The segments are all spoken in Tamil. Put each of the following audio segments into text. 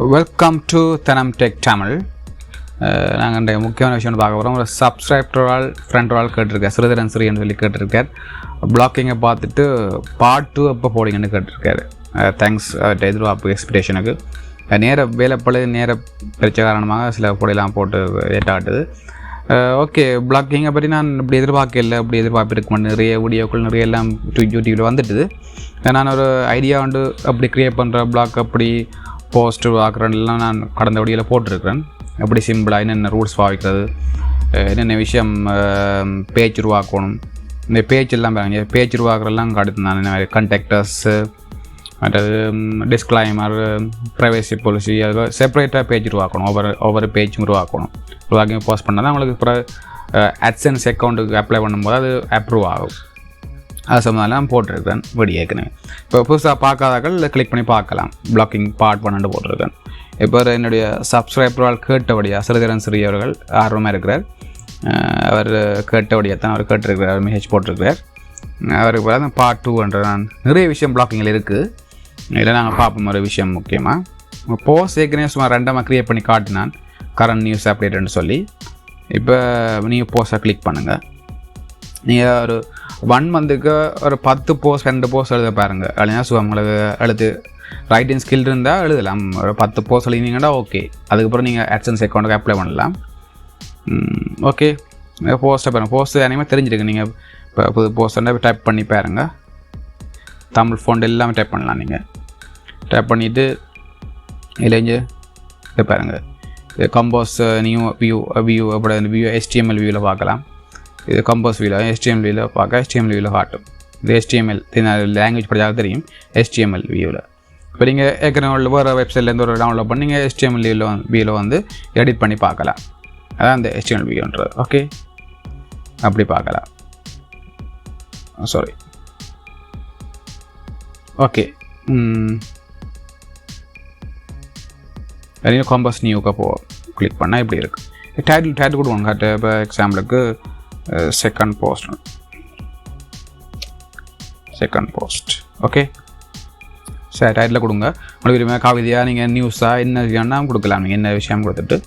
Welcome to Thanam Tech Tamil. நாங்கள் இன்றைய முக்கியமான விஷயம் பார்க்க போகிறோம். ஒரு சப்ஸ்கிரைபரால் ஃப்ரெண்டரால் கேட்டிருக்கார், சிறுதரன் சிறியன்னு சொல்லி கேட்டிருக்கார். பிளாக்கிங்கை பார்த்துட்டு பார்ட் 2 எப்போ போடிங்கன்னு கேட்டிருக்காரு. தேங்க்ஸ் எதிர்பார்ப்பு எக்ஸ்பெக்டேஷனுக்கு. நேர பிரச்சனை காரணமாக சில பொடியெல்லாம் போட்டு ஏட்டாட்டுது. ஓகே, பிளாக்கிங்கை பற்றி நான் இப்படி எதிர்பார்ப்பிருக்கேன். நிறைய வீடியோக்கள் நிறைய எல்லாம் யூடியூப்பில் வந்துட்டுது. நான் ஒரு ஐடியா வந்து அப்படி க்ரியேட் பண்ணுற பிளாக் அப்படி போஸ்ட் ஆக்குறதுலாம் நான் கடந்த வழியில் போட்டிருக்கிறேன். எப்படி சிம்பிளாக என்னென்ன ரூல்ஸ் பாவிக்கிறது, என்னென்ன விஷயம் பேஜ் உருவாக்கணும், இந்த பேஜ் எல்லாம் பாருங்க. பேஜ் உருவாக்குறதுலாம் அடுத்து நான் என்ன கண்டெக்டர்ஸு, மற்றது டிஸ்க்ளைமர், ப்ரைவேசி பாலிசி, அதில் செப்பரேட்டாக பேஜ் உருவாக்கணும். ஒவ்வொரு பேஜும் உருவாக்கி போஸ்ட் பண்ணால் தான் உங்களுக்கு அப்புறம் AdSense அக்கௌண்ட்டுக்கு அப்ளை பண்ணும்போது அது அப்ரூவ் ஆகும். அது சம்மந்தம் போட்டிருக்கேன் வீடியோ ஏற்கனவே. இப்போ புதுசாக பார்க்காதாக்கள் கிளிக் பண்ணி பார்க்கலாம். பிளாக்கிங் பார்ட் 1 போட்டிருக்கேன். இப்போ என்னுடைய சப்ஸ்கிரைபரால் கேட்டபடியாக சிறுதரன் சிறியவர்கள் ஆர்வமாக இருக்கிறார். அவர் கேட்டபடியாக தான் அவர் கேட்டிருக்கிறார், மெசேஜ் போட்டிருக்கிறார். அவருக்கு பார்த்தா பார்ட் 2 நான் நிறைய விஷயம் பிளாக்கிங்கில் இருக்குது. இதில் நாங்கள் பார்ப்போம் ஒரு விஷயம் முக்கியமாக. போஸ்ட் ஏற்கனவே சும்மா ரெண்டமாக க்ரியேட் பண்ணி காட்டினான், கரண்ட் நியூஸ் அப்டேட்டுன்னு சொல்லி. இப்போ நீங்கள் போஸ்ட்டை கிளிக் பண்ணுங்கள். நீங்கள் ஒரு 1 மந்த்துக்கு ஒரு 10 போஸ்ட் 2 போஸ்ட் எழுத பாருங்கள். இல்லைன்னா உங்களுக்கு எழுது ரைட்டிங் ஸ்கில் இருந்தால் எழுதலாம். ஒரு 10 போஸ்ட் எழுதினீங்கன்னா ஓகே. அதுக்கப்புறம் நீங்கள் AdSense அக்கௌண்ட்டுக்கு அப்ளை பண்ணலாம். ஓகே, போஸ்ட்டை பாருங்கள். போஸ்ட்டு அனைமே தெரிஞ்சிருக்கு. நீங்கள் இப்போ புது போஸ்ட்டை டைப் பண்ணி பாருங்கள். தமிழ் ஃபோன் எல்லாமே டைப் பண்ணலாம். நீங்கள் டைப் பண்ணிவிட்டு இல்லைங்க இதை பாருங்கள். இது கம்போஸ் நியூ வியூ அப்படி வியூ HTML வியூவில் பார்க்கலாம். இது கம்போஸ் வியூவில் HTML வியூவில் பார்க்க HTML வியூவில் காட்டும். இது HTML லாங்குவேஜ் படிச்சாலும் தெரியும். HTML வியூவில் இப்போ நீங்கள் ஏற்கனவே வேறு வெப்சைட்லேருந்து ஒரு டவுன்லோட் பண்ணி நீங்கள் HTML வியூவில் வந்து எடிட் பண்ணி பார்க்கலாம். அதான் அந்த HTML வியூன்றது. ஓகே, அப்படி பார்க்கலாம். Sorry, okay. கம்போஸ் நியூக்கு கிளிக் பண்ணால் இப்படி இருக்குது. டைட்டில் கொடுக்கணும். கரெக்டு. இப்போ எக்ஸாம்பிளுக்கு செகண்ட் போஸ்ட் ஓகே. சரி, டைட்டில் கொடுங்க. உங்களுக்கு விரும்ப கவிதையாக நீங்கள் நியூஸாக என்ன விஷயம்னா கொடுக்கலாம். நீங்கள் என்ன விஷயம் கொடுத்துட்டு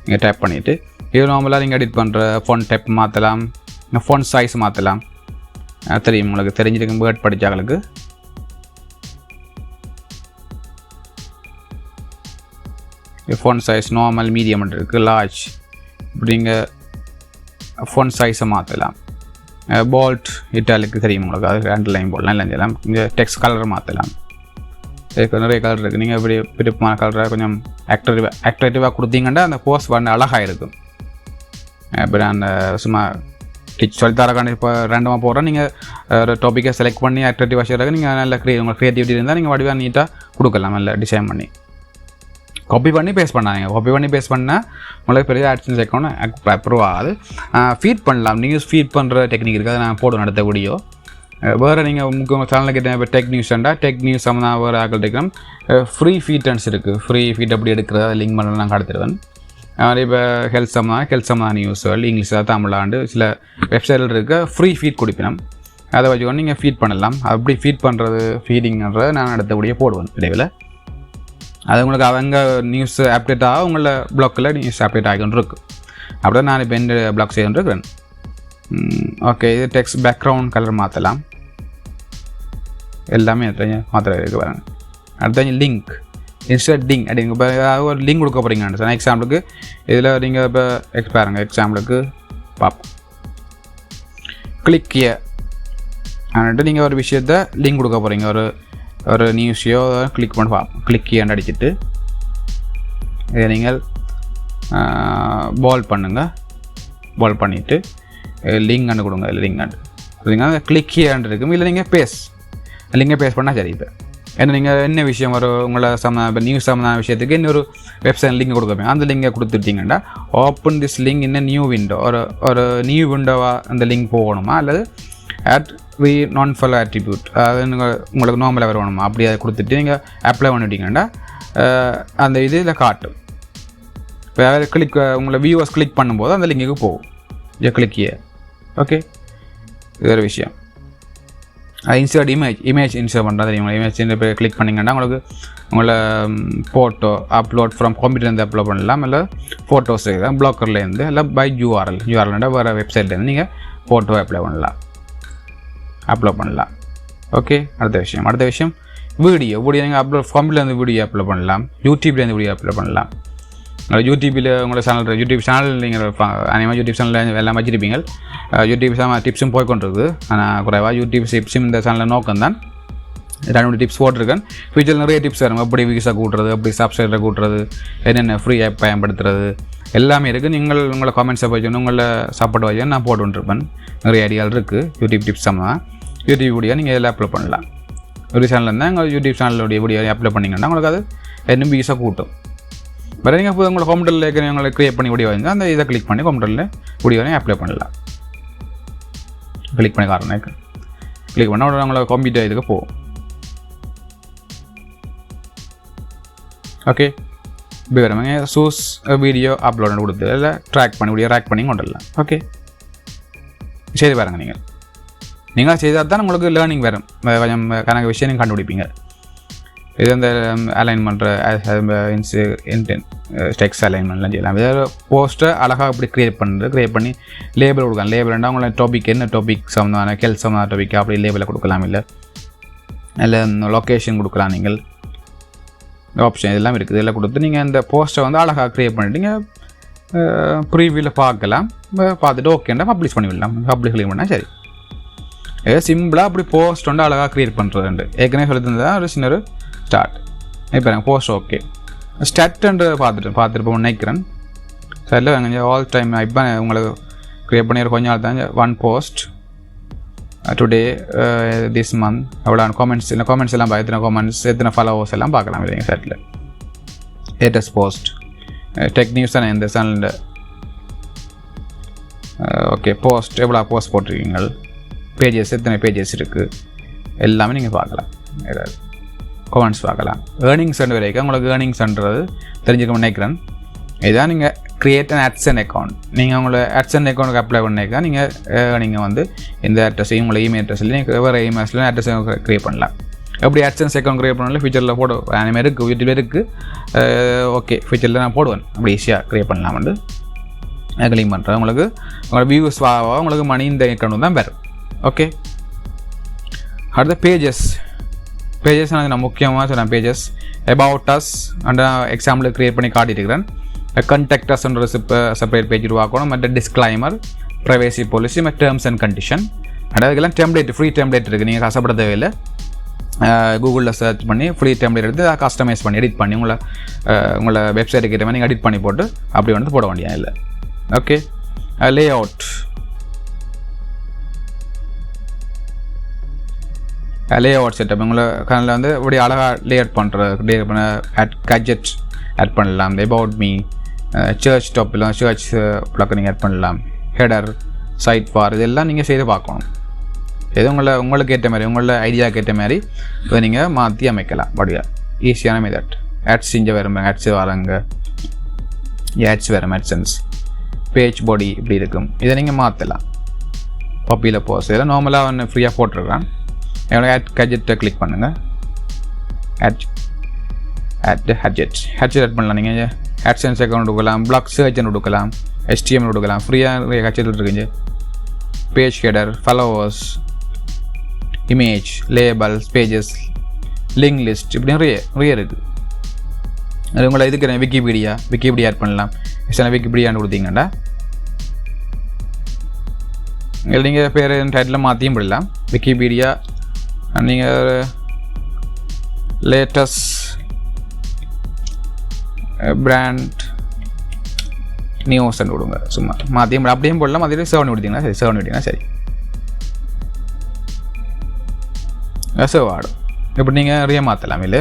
நீங்கள் டைப் பண்ணிவிட்டு இது நார்மலாக நீங்கள் எடிட் பண்ணுற ஃபோன் டைப் மாற்றலாம், ஃபோன் சைஸ் மாற்றலாம். தெரியும், உங்களுக்கு தெரிஞ்சிருக்கும் வேர்ட் படித்தாங்களுக்கு. ஃபோன் சைஸ் நார்மல், மீடியம் இருக்குது, லார்ஜ். இப்படிங்க ஃபோன் சைஸை மாற்றலாம். போல்ட், இட்டாலிக்கு தெரியும் உங்களுக்கு. அது அண்டர்லைன் போடலாம். இல்லை செய்யலாம். இங்கே டெக்ஸ்ட் கலர் மாற்றலாம். இதுக்கு நிறைய கலர் இருக்குது. நீங்கள் இப்படி விருப்பமான கலரை கொஞ்சம் ஆக்டிவேட்டிவாக கொடுத்தீங்கன்னா அந்த போஸ்ட் வந்து அழகாக இருக்கும். இப்போ நான் சும்மா சொல்லித்தரக்காண்டி இப்போ ரெண்டமாக போடுறேன். நீங்கள் ஒரு டாப்பிக்கை செலக்ட் பண்ணி ஆக்டிவேட்டிவாக செய்கிறதுக்கு நீங்கள் நல்ல உங்களுக்கு க்ரியேட்டிவிட்டி இருந்தால் நீங்கள் வடிவாக நீட்டாக கொடுக்கலாம். நல்ல டிசைன் பண்ணி காப்பி பண்ணி பேஸ்ட் பண்ணாங்க. காப்பி பண்ணி பேஸ்ட் பண்ணால் உங்களுக்கு பெரிய AdSense அக்கௌண்ட் அப்ரூவ் ஆகாது. ஃபீட் பண்ணலாம். நீங்கள் ஃபீட் பண்ணுற டெக்னிக் இருக்குது. அதை நான் போடுவேன் அடுத்த வீடியோ. வேறு நீங்கள் முக்கிய சேனலில் கேட்டேன். இப்போ டெக் நியூஸ் சம்மந்தம் வேறு ஆக்கள் டெக்னம் ஃப்ரீ ஃபீட்டன்ஸ் இருக்குது. ஃப்ரீ ஃபீட் அப்படி எடுக்கிறது லிங்க் பண்ண நான் கடத்திடுவேன். இப்போ ஹெல்த் சம்மந்தம் நியூஸ்கள் இங்கிலீஷாக தமிழாண்டு சில வெப்சைட்டில் இருக்க ஃப்ரீ ஃபீட் கொடுப்பினோம். அதை வச்சுக்கொண்டு நீங்கள் ஃபீட் பண்ணலாம். அப்படி ஃபீட் பண்ணுறது ஃபீடிங்கிறத நான் அடுத்த வீடியோ போடுவேன் விரைவில். அது உங்களுக்கு அவங்க நியூஸ் அப்டேட் ஆக உங்களோட பிளாக்கில் நியூஸ் அப்டேட் ஆகிக்கொண்டு இருக்குது. அப்படி தான் நான் இப்போ எந்த பிளாக் செய்துருக்கிறேன். ஓகே, இது டெக்ஸ்ட் பேக்ரவுண்ட் கலர் மாற்றலாம். எல்லாமே மாத்திர இருக்குது பாருங்க. அடுத்த லிங்க் இன்ஸ்டடிங் அப்படிங்க. இப்போ ஒரு லிங்க் கொடுக்க போகிறீங்கன்னு எக்ஸாம்பிளுக்கு இதில் நீங்கள் இப்போ பாருங்கள். எக்ஸாம்பிளுக்கு பார்ப்போம். கிளிக் ஹியர் அப்படின்ட்டு நீங்கள் ஒரு விஷயத்தை லிங்க் கொடுக்க போகிறீங்க. ஒரு நியூஸையோ கிளிக் பண்ணி பார்ப்போம். கிளிக் ஹியர்னு அடிச்சுட்டு இதை நீங்கள் பால் பண்ணுங்கள். பால் பண்ணிவிட்டு லிங்க் கொடுங்க. இல்லை லிங்க் கிளிக் ஹியர்ன்னு இருக்கும். இல்லை நீங்கள் லிங்கை பேஸ் பண்ணால் சரி. இப்போ ஏன்னா நீங்கள் என்ன விஷயம் உங்களை இப்போ நியூஸ் சம்மந்தமான விஷயத்துக்கு இன்னொரு வெப்சைட் லிங்க் கொடுப்பீங்க. அந்த லிங்கை கொடுத்துட்டிங்கன்னா ஓப்பன் திஸ் லிங்க் இன்னும் நியூ விண்டோ, ஒரு நியூ விண்டோவாக அந்த லிங்க் போகணுமா, அல்லது நான் ஃபாலோ ஆட்ரிபியூட் அது உங்களுக்கு நார்மலாக வரணுமா, அப்படி அதை கொடுத்துட்டு நீங்கள் அப்ளை பண்ணிவிட்டீங்கன்னா அந்த இதில் காட்டும். இப்போ உங்களை வியூவர்ஸ் கிளிக் பண்ணும்போது அந்த லிங்குக்கு போகும். Click here. ஓகே, இது ஒரு விஷயம். இன்சர்ட் இமேஜ் இன்சர்ட் பண்ணுறது நீங்கள் இமேஜ் போய் கிளிக் பண்ணிங்கன்னா உங்களுக்கு உங்களை ஃபோட்டோ அப்லோட் ஃப்ரம் கம்ப்யூட்டர்லேருந்து அப்லோட் பண்ணலாம், இல்லை ஃபோட்டோஸ் தான் ப்ளாக்கர்லேருந்து, இல்லை பை யூஆர்எல்னா வேறு வெப்சைட்லேருந்து நீங்கள் ஃபோட்டோ அப்லோட் பண்ணலாம். ஓகே, அடுத்த விஷயம் வீடியோ நீங்கள் அப்லோட் கம்ப்யூட்டர்லேருந்து வீடியோ அப்லோட் பண்ணலாம், யூடியூப்லேருந்து வீடியோ அப்லோட் பண்ணலாம். யூடியூப்பில் உங்களோட யூடியூப் சேனல் நீங்கள் அநேகமாக யூடியூப் சேனலில் எல்லாம் வச்சுருப்பீங்க. யூடியூப் டிப்ஸும் போய்கொண்டிருக்கு. ஆனால் குறைவாக யூடியூப் டிப்ஸும் இந்த சேனலில் நோக்கம் தான். 2 டிப்ஸ் போட்டிருக்கேன். ஃபியூச்சரில் நிறைய டிப்ஸ் வரும். எப்படி வியூஸை கூட்டுறது, எப்படி சப்ஸ்கிரைபரை கூட்டுறது, என்னென்ன ஃப்ரீ ஆப் பயன்படுத்துறது எல்லாமே இருக்குது. நீங்கள் உங்களை கமெண்ட்ஸை வச்சுன்னு உங்களை சப்போர்ட் வச்சு நான் போட்டுருப்பேன். நிறைய ஐடியாவில் இருக்குது யூடியூப் டிப்ஸ் தான். யூடியூப் வீடியோ நீங்கள் எல்லாம் அப்லோட் பண்ணலாம். ஒரு சேனலில் இருந்தால் எங்கள் யூடியூப் சேனலுடைய வீடியோ அப்லோட் பண்ணிங்கன்னா உங்களுக்கு அது இன்னும் வியூஸை கூட்டும். வேறு நீங்கள் இப்போ உங்களை கம்ப்யூட்டரில் உங்களை க்ரியேட் பண்ணி வீடியோ வந்து அந்த இதை கிளிக் பண்ணி கம்ப்யூட்டரில் வீடியோவையும் அப்ளை பண்ணலாம். கிளிக் பண்ணி காரணம் கிளிக் பண்ணால் உங்களை கம்ப்யூட்டர் இதுக்கு போகும். ஓகே, இப்படி வரவங்க சூஸ் வீடியோ அப்லோட் கொடுத்து இல்லை ட்ராக் பண்ணி வீடியோ ரேக் பண்ணி கொண்டுடலாம். ஓகே, செய்து பாருங்கள். நீங்கள் செய்தால் தான் உங்களுக்கு லேர்னிங் வரும். கொஞ்சம் கணக்கு விஷயம் நீங்கள் கண்டுபிடிப்பீங்க. இது அந்த அலைன் பண்ணுற டெக்ஸ்ட் அலைன்மெண்ட்லாம் செய்யலாம். வேறு போஸ்ட்டை அழகாக அப்படி க்ரியேட் பண்ணி லேபிள் கொடுக்கலாம். லேபிள்னா உங்களை டாபிக் என்ன டாபிக் சம்மந்தமான சம்மந்தமான டாபிக் அப்படி லேபிளை கொடுக்கலாம். இல்லை லொக்கேஷன் கொடுக்கலாம். நீங்கள் ஆப்ஷன் இதெல்லாம் இருக்குது. இதெல்லாம் கொடுத்து நீங்கள் அந்த போஸ்ட்டை வந்து அழகாக க்ரியேட் பண்ணிவிட்டு ப்ரீவியூவில் பார்க்கலாம். பார்த்துட்டு ஓகேண்டா பப்ளிஷ் பண்ணிவிடலாம். பப்ளிஷ் கிளிக் பண்ணால் சரி. சிம்பிளாக அப்படி போஸ்ட் வந்து அழகாக க்ரியேட் பண்ணுறது ஏற்கனவே சொல்லியிருந்தா ஒரு சின்ன ஒரு ஸ்டார்ட். இப்போ எனக்கு போஸ்ட் ஓகே ஸ்டார்ட்ன்ற பார்த்துருப்போம் நினைக்கிறேன். சரியில் கொஞ்சம் ஆல் டைம் இப்போ உங்களுக்கு க்ரியேட் பண்ணி கொஞ்சம் நாள் தான் 1 போஸ்ட் டுடே திஸ் மந்த் அவ்வளோ காமெண்ட்ஸ் இல்லை காமெண்ட்ஸ் எல்லாம் எத்தனை காமெண்ட்ஸ் எத்தனை ஃபாலோவர்ஸ் எல்லாம் பார்க்கலாம். இல்லைங்க சைட்டில் லேட்டஸ்ட் போஸ்ட் டெக் நியூஸ் தானே இந்த சேனலில். ஓகே, போஸ்ட் எவ்வளோ போஸ்ட் போட்டிருக்கீங்க, பேஜஸ் எத்தனை பேஜஸ் இருக்குது எல்லாமே நீங்கள் பார்க்கலாம். ஏதாவது கமெண்ட்ஸ் பார்க்கலாம். ஏர்னிங்ஸ்ன்ற வரைக்கும் உங்களுக்கு ஏர்னிங்ஸ்ன்றது தெரிஞ்சுக்க நினைக்கிறேன். இதுதான் நீங்கள் க்ரியேட் அண்ட் AdSense அக்கௌண்ட். நீங்கள் உங்களை AdSense அக்கௌண்ட்டுக்கு அப்ளை பண்ணிக்கா நீங்கள் வந்து இந்த அட்ரஸையும் உங்களை இமெயில் அட்ரஸில் நீங்கள் வேறு இமெயில்ஸில் அட்ரஸ் க்ரியேட் பண்ணலாம். எப்படி AdSense அக்கௌண்ட் க்ரியேட் பண்ணாலும் ஃபியூச்சரில் போடுவோம். அந்தமாதிரி இருக்குது, யூடியூப் இருக்குது. ஓகே, ஃபியூச்சரில் நான் போடுவேன். அப்படி ஈஸியாக க்ரியேட் பண்ணலாம்னு கிளிக் பண்ணுறேன். உங்களுக்கு உங்களோட வியூஸ் உங்களுக்கு மணி இந்த அக்கௌண்ட் தான் வரும். ஓகே, அடுத்த பேஜஸ் நான் முக்கியமாக சொன்னேன். பேஜஸ் அபவுட் அஸ் அந்த எக்ஸாம்பிள் க்ரியேட் பண்ணி காட்டிட்டுருக்கிறேன். கண்டெக்ட் அஸ்ன்ற செப்பரேட் பேஜ் உருவாக்கணும். மற்ற டிஸ்க்ளைமர், ப்ரைவேசி பாலிசி, மற்ற டேர்ம்ஸ் அண்ட் கண்டிஷன். அதுக்கெல்லாம் டெம்ப்ளேட் ஃப்ரீ டெம்ப்ளேட் இருக்குது. நீங்கள் கஷ்டப்பட தேவையில்லை. கூகுளில் சர்ச் பண்ணி ஃப்ரீ டெம்ப்ளேட் எடுத்து கஸ்டமைஸ் பண்ணி எடிட் பண்ணி உங்களை வெப்சைட்டுக்கு ஏற்ற மாதிரி நீங்கள் எடிட் பண்ணி போட்டு அப்படி வந்து போட வேண்டியது இல்லை. ஓகே, லே அவுட் செட்டப் உங்களை கண்ணில் வந்து இப்படி அழகாக லேஅவுட் பண்ணுற கேட்ஜெட் ஆட் பண்ணலாம். அபவுட் மீ, சர்ச் டாப்பில் சர்ச் ப்ளக் நீங்கள் ஆட் பண்ணலாம். ஹெடர், சைட் பார் இதெல்லாம் நீங்கள் செய்து பார்க்கணும். எது உங்களுக்கு ஏற்ற மாதிரி உங்களோட ஐடியாவுக்கு ஏற்ற மாதிரி இதை நீங்கள் மாற்றி அமைக்கலாம். படியா ஈஸியான மெத்தட். ஆட்ஸ் இங்கே வரும், ஆட்ஸ் வராங்க, ஆட்ஸ் வரும், AdSense பேஜ் பாடி இப்படி இருக்கும். இதை நீங்கள் மாற்றலாம். பப்பியில் போஸ்ட் இதெல்லாம் நார்மலாக ஒன்று ஃப்ரீயாக போட்டிருக்கான். என்னோட கேட்ஜெட்டை கிளிக் பண்ணுங்கள். ஹேட்ஜெட் ஆட் பண்ணலாம். நீங்கள் AdSense அக்கௌண்ட் கொடுக்கலாம், பிளாக் சர்ச் கொடுக்கலாம், HTML கொடுக்கலாம். ஃப்ரீயாக நிறைய கேட்ஜெட் இருக்குங்க. Page header, followers, image, labels, pages, link list இப்படி நிறைய இருக்குது. அது உங்களை இதுக்கு விக்கிபீடியா ஆட் பண்ணலாம். விக்கிபீடியான்னு கொடுத்தீங்கன்னா நீங்கள் பேர் டைட்டில் மாற்றியும் போடலாம். விக்கிபீடியா நீங்கள் லேட்டஸ்ட் பிராண்ட் நியூஸ்ன்னு விடுங்க. சும்மா மாற்றியும் அப்படியும் போடலாம். அதில் சேவ் விட்டிங்கன்னா சரி சேவ் ஆடும். இப்படி நீங்கள் நிறைய மாற்றலாம். இல்லை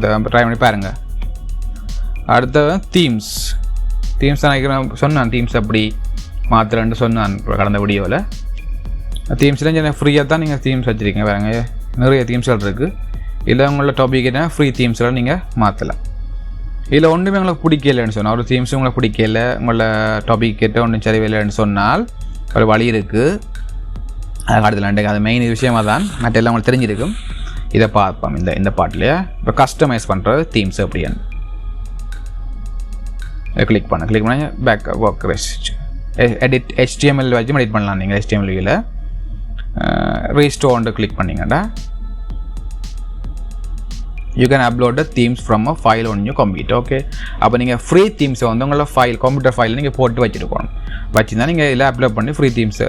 ட்ரை பண்ணி பாருங்கள். அடுத்த தீம்ஸ் தான் நினைக்கிறேன் சொன்னான். தீம்ஸ் அப்படி மாற்றலன்னு சொன்னான் கடந்த வீடியோவில். தீம்ஸ்லாம் ஃப்ரீயாக தான் நீங்கள் தீம்ஸ் வச்சுருக்கீங்க. பாருங்க, நிறைய தீம்ஸ்கள் இருக்குது. இல்லை உங்களோட டாபிக் என்ன ஃப்ரீ தீம்ஸ்லாம் நீங்கள் மாற்றலாம். இதில் ஒன்றுமே உங்களுக்கு பிடிக்கலைன்னு சொன்னால், ஒரு தீம்ஸ் உங்களுக்கு பிடிக்கல, உங்களோட டாபிக் கேட்ட ஒன்றும் சரிவில்லைன்னு சொன்னால் ஒரு வழி இருக்குது. அடுத்த அது மெயின் விஷயமாக தான் மற்ற எல்லாம் உங்களுக்கு தெரிஞ்சிருக்கும். இதை பார்ப்போம் இந்த பாட்டிலையே. இப்போ கஸ்டமைஸ் பண்ணுறது தீம்ஸ் அப்படின்னு கிளிக் பண்ண back work rest edit HTML வச்சு எடிட் பண்ணலாம். நீங்கள் HTML வியூவில் ரீஸ்டோர்னு கிளிக் பண்ணிங்கடா you can upload the themes from a file on your computer. Okay, அப்போ நீங்கள் ஃப்ரீ தீம்ஸை வந்து உங்களோட கம்ப்யூட்டர் ஃபைலில் நீங்கள் போட்டு வச்சுருக்கணும். வச்சுருந்தா நீங்கள் இதில் அப்லோட் பண்ணி ஃப்ரீ தீம்ஸை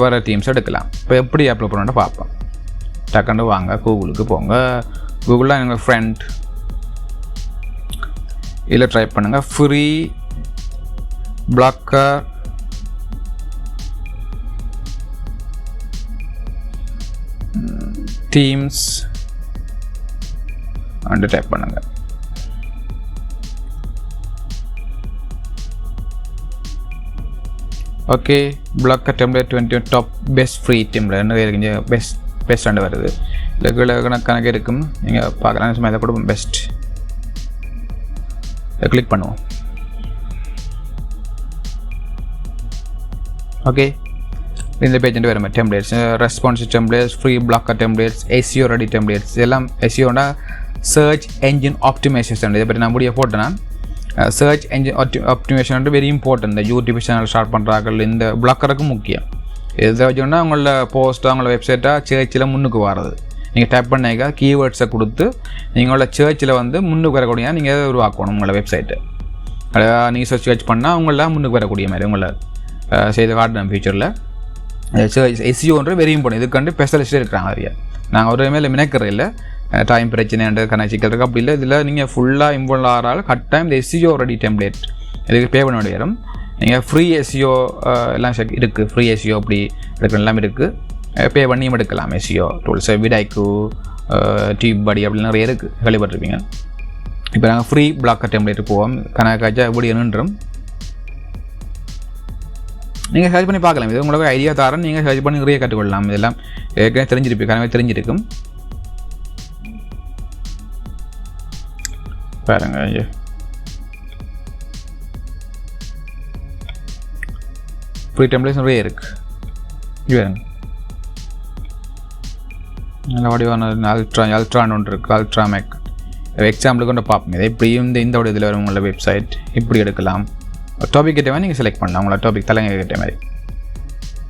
வேறு தீம்ஸ் எடுக்கலாம். இப்போ எப்படி அப்லோட் பண்ணணும்னு பார்ப்போம். டக்குன்னு வாங்க கூகுளுக்கு போங்க. கூகுளில் எங்கள் ஃப்ரெண்ட் இதில் ட்ரை பண்ணுங்கள் free blogger themes and type பண்ணுங்கள். Okay, blogger template 20 top best free template இருக்குங்க. பெஸ்ட் அண்டு வருது. இல்லை கணக்கு இருக்கும், நீங்கள் பார்க்கலாம். சும்மா இதை கூட பெஸ்ட் கிளிக் பண்ணுவோம். ஓகே, இந்த பேஜ் வேறு மாதிரி templates, responsive templates, free blogger templates, SEO ready templates. இதெல்லாம் SEOனா சர்ச் என்ஜின் ஆப்டிமைசேஷன். இதை பற்றி நான் முடிய போட்டேன்னா search engine optimisation very important. இந்த யூடியூப் சேனல் ஸ்டார்ட் பண்ணுறார்கள் இந்த பிளாக்கருக்கும் முக்கியம். இதை வச்சோன்னா அவங்களோட போஸ்ட்டாக அவங்களோட வெப்சைட்டாக சர்ச்சில் முன்னுக்கு வர்றது. நீங்கள் டைப் பண்ணிக்க கீவேர்ட்ஸை கொடுத்து நீங்களோட சர்ச்சில் வந்து முன்னுக்கு வரக்கூடிய நீங்கள் எதை உருவாக்கணும் உங்களோட வெப்சைட்டு. நீங்கள் சர்ச் பண்ணால் அவங்கள முன்னுக்கு வரக்கூடிய மாதிரி உங்களை செய்த காட்டணும் ஃபியூச்சரில். SEOன்ற வெரி இம்பார்ட்டன்ட். இதுக்காண்டி ஸ்பெஷலிஸ்ட்டே இருக்கிறாங்க நிறைய. நாங்கள் ஒரு மேலே மினக்கிறேன் இல்லை, டைம் பிரச்சனை கணச்சிக்கல் இருக்குது அப்படி இல்லை. இதில் நீங்கள் ஃபுல்லாக இன்வால்வ் ஆகிறால் கட்டாயம் இந்த SEO ரெடி டெம்ப்ளேட் இதுக்கு பே பண்ண வேண்டிய வரும். நீங்கள் ஃப்ரீ SEO எல்லாம் இருக்குது. ஃப்ரீ SEO அப்படி எடுக்கிற எல்லாம் இருக்குது. பே பண்ணியும் எடுக்கலாம். SEO டூல்ஸ் விடாய்க்கு டியூப் படி அப்படின்னு நிறைய இருக்குது, கேள்விப்பட்டிருப்பீங்க. இப்போ நாங்கள் ஃப்ரீ பிளாக்கர் டெம்ப்ளேட் போவோம். கணக்காச்சா எப்படி என்னன்றும் நீங்கள் சர்ச் பண்ணி பார்க்கலாம். இது உங்களுக்கு ஐடியா தரேன். நீங்கள் சர்ச் பண்ணி நிறைய கற்றுக்கொள்ளலாம். இதெல்லாம் ஏற்கனவே தெரிஞ்சிருப்பீங்க, கனவே தெரிஞ்சிருக்கும். பாருங்க, ஃப்ரீ டெம்ப்ளேட்ஸ் நிறைய இருக்குது. இது நல்ல வடிவான அல்ட்ரான்னு ஒன்று இருக்குது, அல்ட்ரா மேக். எக்ஸாம்பிளுக்கு கொண்டு பார்ப்போம். இதை இப்படியும் இந்த இதில் வரும் உங்களோட வெப்சைட் இப்படி எடுக்கலாம். டாபிக் கிட்டே மாதிரி நீங்கள் செலக்ட் பண்ணலாம். உங்களோட டாபிக் தலைங்க கிட்டே மாதிரி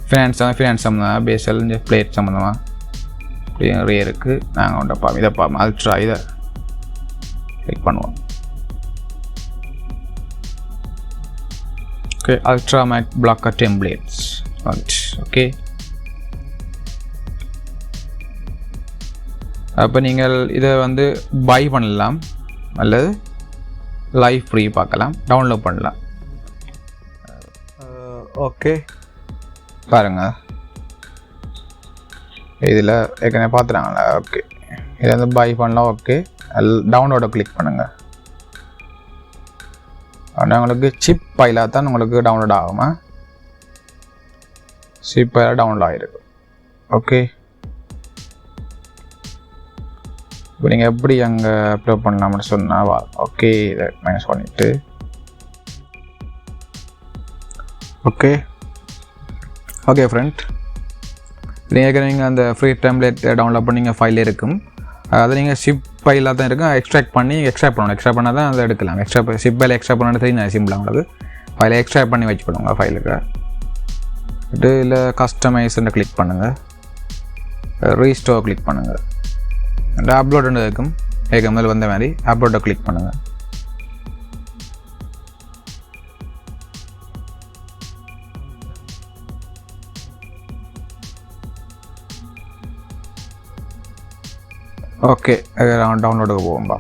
ஃபினான்ஸ் சம்மந்தமாக, பேசல் பிளேட் சம்மந்தமாக இப்படி நிறைய இருக்குது. நாங்கள் ஒன்றை பார்ப்போம். இதை பார்ப்போம். அல்ட்ரா இதை கிளிக் பண்ணுவோம். Okay, Ultra Mag Blogger templates. Okay, அப்போ நீங்கள் இதை வந்து பை பண்ணலாம் அல்லது லைவ் ஃப்ரீ பார்க்கலாம், டவுன்லோட் பண்ணலாம். ஓகே, பாருங்கள் இதில் ஏற்கனவே பார்த்துட்டாங்களா? ஓகே, இதை வந்து பை பண்ணலாம். ஓகே, டவுன்லோடை கிளிக் பண்ணுங்கள். ஆனால் உங்களுக்கு சிப் ஃபைலாக தான் உங்களுக்கு டவுன்லோட் ஆகுமா? சிப் ஃபைலாக டவுன்லோட் ஆகிருக்கு. ஓகே, இப்போ நீங்கள் எப்படி அங்கே அப்லோட் பண்ணலாம்னு சொன்னால் ஓகே, இதை மைனஸ் பண்ணிவிட்டு ஓகே ஃப்ரெண்ட், நீங்கள் அந்த ஃப்ரீ டெம்ப்ளேட் டவுன்லோட் பண்ணி நீங்கள் ஃபைல் இருக்கும். அதை நீங்கள் ஷிப் ஃபைலாக தான் இருக்கும். எக்ஸ்ட்ராக்ட் பண்ணணும். எக்ஸ்ட்ரா பண்ணால் தான் அதை எடுக்கலாம். ஷிப் ஃபைல் எக்ஸ்ட்ரா பண்ணால் தெரியும் சிம்பிளாக உங்களுக்கு. ஃபைலை எக்ஸ்ட்ராக்ட் பண்ணி வச்சுக்கணுங்க ஃபைலுக்கு. இதில் கஸ்டமைஸ்ன்னு கிளிக் பண்ணுங்கள். ரீஸ்டோர் கிளிக் பண்ணுங்கள். அப்லோடுன்னு இருக்கும். முதல்ல வந்த மாதிரி அப்லோடை கிளிக் பண்ணுங்கள். ஓகே, டவுன்லோடுக்கு போகும்பா.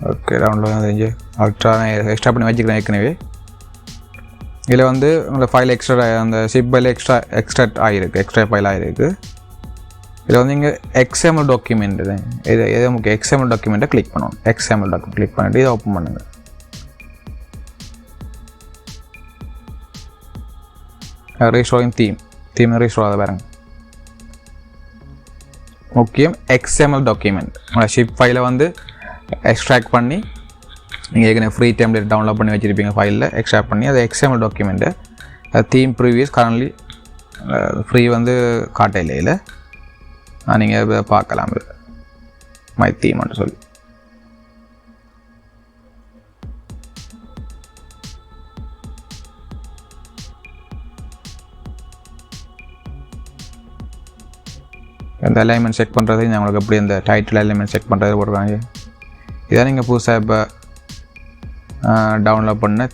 ஓகே, டவுன்லோட் தெரிஞ்சு அல்ட்ரா எக்ஸ்ட்ரா பண்ணி வச்சுக்கிறேன் ஏற்கனவே. இதில் வந்து உங்களை ஃபைல் எக்ஸ்ட்ரா அந்த சிப் ஃபைல் எக்ஸ்ட்ராக்ட் ஆகிருக்கு, எக்ஸ்ட்ரா ஃபைல் ஆகிருக்கு. இதில் வந்து இங்கே XML டாக்குமெண்ட் இது எது முக்கியம், XML டாக்குமெண்ட்டை கிளிக் பண்ணணும். XML டாக்குமெண்ட் கிளிக் பண்ணிவிட்டு இதை ஓப்பன் பண்ணுங்கள். ரீஸ்டோரிங் தீம் ரீஸ்டோர் ஆகுது பாருங்கள். முக்கியம் XML டாக்குமெண்ட். உங்களோட ஷிப் ஃபைலை வந்து எக்ஸ்ட்ராக்ட் பண்ணி நீங்கள் ஏற்கனவே ஃப்ரீ டெம்ப்ளேட் டவுன்லோட் பண்ணி வச்சுருப்பீங்க ஃபைலில் எக்ஸ்ட்ராக்ட் பண்ணி அதை XML டாக்குமெண்ட்டை தீம் ப்ரீவியஸ் கரண்ட்லி ஃப்ரீ வந்து காட்டையில் நீங்கள் பார்க்கலாம் மை தீம்னு சொல்லி. இந்த அலைன்மெண்ட் செக் பண்ணுறது உங்களுக்கு எப்படி இந்த டைட்டில் அலைன்மெண்ட் செக் பண்ணுறது போடுறாங்க. இதான் நீங்கள் புதுசாக இப்போ டவுன்லோட் பண்ண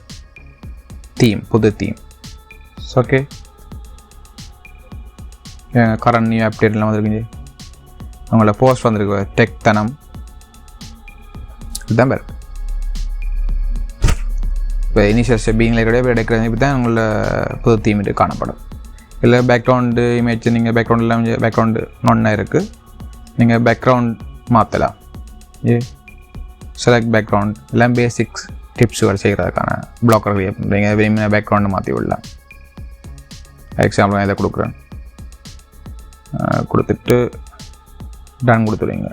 தீம், புது தீம். ஓகே, கரண்ட் நியூ அப்டேட்லாம் வந்துருக்குங்க. உங்களோட போஸ்ட் வந்துருக்கு டெக் தனம் இதுதான் பேர். இப்போ இனிஷியல் ஸ்டெப்பிங்கில் கூட எடுக்கிறது இப்படி தான் உங்களோட புது தீம் இது காணப்படும். இல்லை பேக்ரவுண்டு இமேஜ் நீங்கள் பேக்ரவுண்டில் பேக்ரவுண்டு ஒன்றா இருக்குது, நீங்கள் பேக்ரவுண்ட் மாற்றலாம். செலக்ட் பேக்ரவுண்ட் எல்லாம் பேசிக்ஸ் டிப்ஸுகள் செய்கிறதுக்கான பிளாக்கர் நீங்கள் விரும்பின பேக்ரவுண்டை மாற்றி விடலாம். எக்ஸாம்பிள் நான் இதை கொடுக்குறேன், கொடுத்துட்டு டன் கொடுத்துருவீங்க.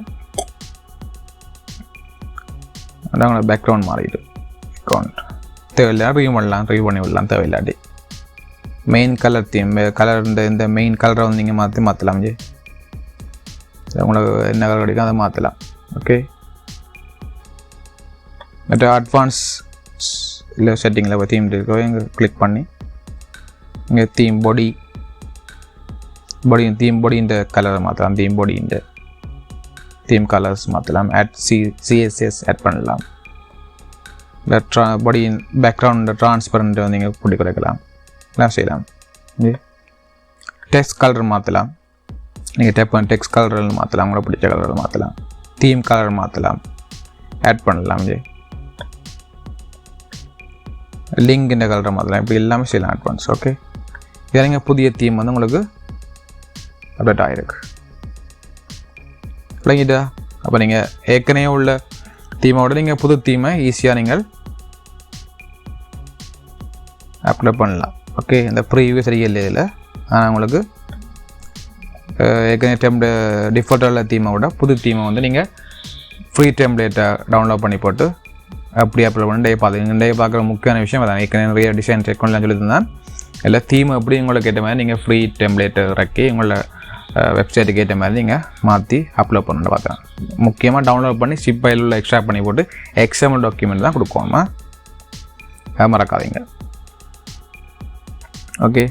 அதான் உங்களோட பேக்ரவுண்ட் மாறிடு. பேக்ரவுண்ட் தேவையில்லை ரிவ்யூ பண்ணலாம், ரிவ்யூ பண்ணி விடலாம் தேவையில்லாட்டி. மெயின் கலர் தீம் கலர் இந்த மெயின் கலரை வந்து நீங்கள் மாற்றலாம். உங்களுக்கு என்ன கலர் கிடைக்கும் அதை மாற்றலாம். ஓகே, மற்ற அட்வான்ஸ் இல்லை செட்டிங்கில் தீம் இருக்கோ இங்கே கிளிக் பண்ணி இங்கே தீம் தீம் பாடியின் கலரை மாற்றலாம். தீம் கலர்ஸ் மாற்றலாம். சிஎஸ்எஸ் ஆட் பண்ணலாம். இந்த பாடியின் பேக்ரவுண்ட் ட்ரான்ஸ்பரண்ட் வந்து நீங்கள் கூட்டி குறைக்கலாம், எல்லாம் செய்யலாம். டெக்ஸ்ட் கலர் மாற்றலாம். நீங்கள் டெக்ஸ்ட் கலரில் மாற்றலாம், உங்களை பிடிச்ச கலரில் மாற்றலாம். தீம் கலர் மாற்றலாம், ஆட் பண்ணலாம். லிங்க் இந்த கலரை மாற்றலாம். இப்படி எல்லாமே செய்யலாம் அட்வான்ஸ். ஓகே, இதில் நீங்கள் புதிய தீம் வந்து உங்களுக்கு அப்டேட் ஆகிருக்கு. இல்லைங்கிட்டா அப்போ நீங்கள் ஏற்கனவே உள்ள தீமோட நீங்கள் புது தீமை ஈஸியாக நீங்கள் அப்ளை பண்ணலாம். ஓகே, இந்த ப்ரீவியூ சரியில்லை இதில். ஆனால் உங்களுக்கு ஏற்கனவே டிஃபால்ட்டாக தீமை விட புது தீமை வந்து நீங்கள் ஃப்ரீ டெம்ப்ளேட்டை டவுன்லோட் பண்ணி போட்டு அப்படி அப்ளை பண்ணி டே பார்க்குற முக்கியமான விஷயம் அதான். ஏற்கனவே நிறைய டிசைன் செக் பண்ணலாம் சொல்லியிருந்தான். இல்லை தீம் எப்படி உங்களுக்கு ஏற்ற மாதிரி நீங்கள் ஃப்ரீ டெம்ப்ளேட்டை இறக்கி உங்களோட வெப்சைட்டுக்கு ஏற்ற மாதிரி நீங்கள் மாற்றி அப்லோட் பண்ணிட்டு பார்த்தேன். முக்கியமாக டவுன்லோட் பண்ணி சிப் ஃபைல் உள்ள எக்ஸ்ட்ராக்ட் பண்ணி போட்டு எக்ஸ்எம்எல் டாக்குமெண்ட் தான் கொடுக்கணுமா, மறக்காதீங்க. ஓகே,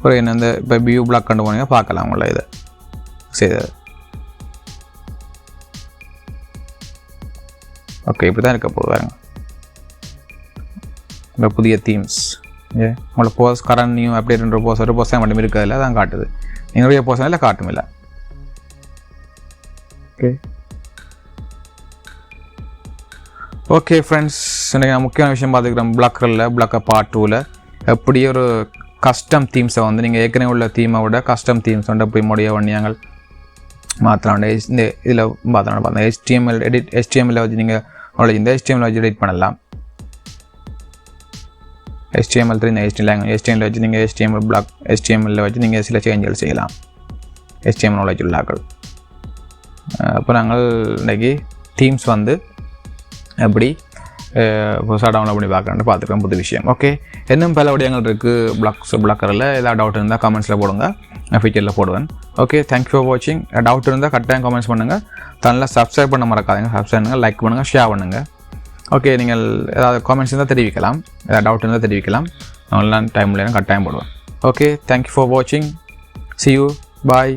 ஒரு என்ன இந்த இப்போ வியூ பிளாக் கொண்டு போனீங்க பார்க்கலாம் உங்களை இதை செய்தது. ஓகே, இப்படி தான் இருக்க போகுது பாருங்க. இப்போ புதிய தீம்ஸ் உங்களோட போஸ்ட் கரண்ட் நியூ அப்டேட்ன்ற ஒரு போஸ்ட் தான் மட்டும் இருக்கிறதில்ல, அதான் காட்டுது. என்னுடைய போஸ்ட் இல்லை காட்டும் இல்லை. ஓகே ஓகே ஃப்ரெண்ட்ஸ், இன்றைக்கி நான் முக்கியமான விஷயம் பார்த்துக்கிறேன். பிளாக்கர் பார்ட் 2ல் எப்படி ஒரு கஸ்டம் தீம்ஸை வந்து நீங்கள் ஏற்கனவே உள்ள தீமை விட கஸ்டம் தீம்ஸ் வந்து எப்படி முடிய வண்டியாங்கள் மாற்றலாம். இந்த இதில் பார்த்தோம் HTML வச்சு நீங்கள் இந்த HTML வச்சு எடிட் பண்ணலாம். HTML இந்த HTML வச்சு நீங்கள் HTML வச்சு நீங்கள் சில சேஞ்சுகள் செய்யலாம். HTML நாலேஜ் உள்ளாக்கள். அப்போ நாங்கள் இன்றைக்கி தீம்ஸ் வந்து எப்படி புதுசாக டவுன்லோட் பண்ணி பார்த்துருக்கோம், புது விஷயம். ஓகே, இன்னும் பல விடயங்கள் இருக்குது பிளாக்கரில். ஏதாவது டவுட் இருந்தால் கமெண்ட்ஸில் போடுங்க, நான் ஃபியூச்சரில் போடுவேன். ஓகே, தேங்க்யூ ஃபார் வாட்சிங். டவுட் இருந்தால் கரெக்டாக கமெண்ட்ஸ் பண்ணுங்கள். சேனலில் சப்ஸ்கிரைப் பண்ண மறக்காதீங்க. சப்ஸ்கிரைப் பண்ணுங்கள், லைக் பண்ணுங்கள், ஷேர் பண்ணுங்கள். ஓகே, நீங்கள் ஏதாவது காமெண்ட்ஸ் இருந்தால் தெரிவிக்கலாம், ஏதாவது டவுட் இருந்தால் தெரிவிக்கலாம். நான் டைமில் கரெக்டாக போடுவேன். ஓகே, தேங்க்யூ ஃபார் வாட்சிங். See you. Bye.